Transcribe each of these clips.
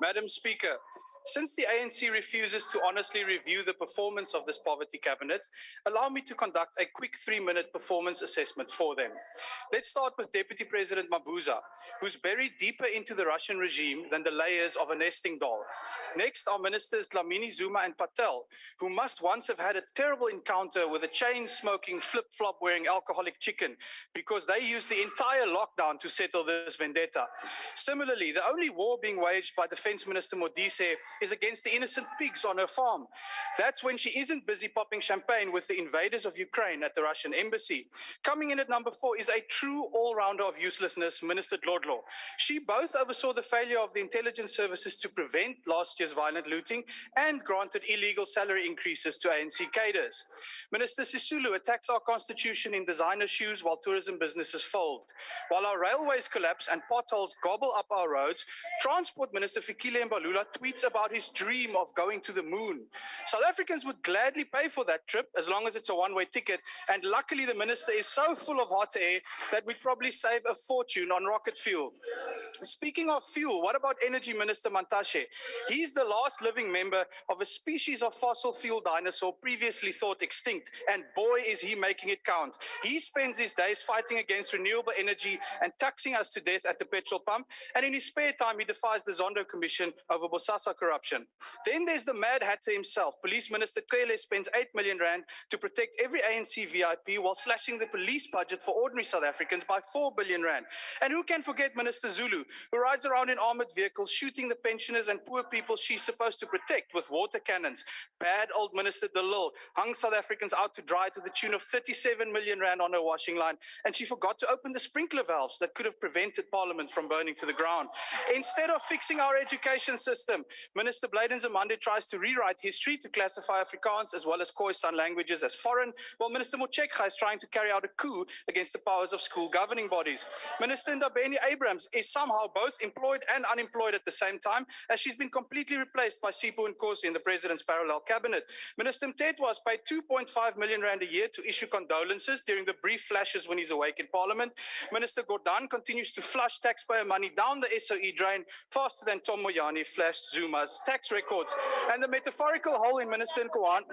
Madam Speaker, since the ANC refuses to honestly review the performance of this poverty cabinet, allow me to conduct a quick 3-minute performance assessment for them. Let's start with Deputy President Mabuza, who's buried deeper into the Russian regime than the layers of a nesting doll. Next are Ministers Dlamini Zuma and Patel, who must once have had a terrible encounter with a chain-smoking, flip-flop wearing alcoholic chicken because they used the entire lockdown to settle this vendetta. Similarly, the only war being waged by Defence Minister Modise is against the innocent pigs on her farm. That's when she isn't busy popping champagne with the invaders of Ukraine at the Russian embassy. Coming in at number 4 is a true all-rounder of uselessness, Minister Dlodlo. She both oversaw the failure of the intelligence services to prevent last year's violent looting and granted illegal salary increases to ANC cadres. Minister Sisulu attacks our constitution in designer shoes while tourism businesses fold. While our railways collapse and potholes gobble up our roads, Transport Minister Bheki Cele Mbalula tweets about his dream of going to the moon. South Africans would gladly pay for that trip as long as it's a one-way ticket, and luckily the minister is so full of hot air that we'd probably save a fortune on rocket fuel. Speaking of fuel, what about Energy Minister Mantashe? He's the last living member of a species of fossil fuel dinosaur previously thought extinct, and boy is he making it count. He spends his days fighting against renewable energy and taxing us to death at the petrol pump, and in his spare time he defies the Zondo Commission over Bosasa corruption. Then there's the Mad Hatter himself. Police Minister Cele spends 8 million rand to protect every ANC VIP while slashing the police budget for ordinary South Africans by 4 billion rand. And who can forget Minister Zulu, who rides around in armored vehicles shooting the pensioners and poor people she's supposed to protect with water cannons. Bad old Minister Lille hung South Africans out to dry to the tune of 37 million rand on her washing line, and she forgot to open the sprinkler valves that could have prevented Parliament from burning to the ground. Instead of fixing our education system, Minister Bladen Zamande tries to rewrite history to classify Afrikaans as well as Khoisan languages as foreign, while Minister Motshekga is trying to carry out a coup against the powers of school governing bodies. Minister Ndabeni Abrams is somehow both employed and unemployed at the same time, as she's been completely replaced by Sipho Nkosi in the President's parallel cabinet. Minister Mthethwa was paid 2.5 million rand a year to issue condolences during the brief flashes when he's awake in Parliament. Minister Gordhan continues to flush taxpayer money down the SOE drain faster than Tom Moyane flashed Zuma's tax records. And the metaphorical hole in Minister Nkoane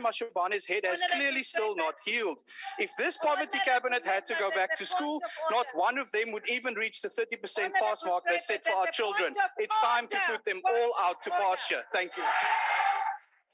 Mashobane's head has clearly still not healed. If this poverty cabinet had to go back to school, not one of them would even reach the 30% pass mark they set for our children. It's time to put them all out to pasture. Thank you.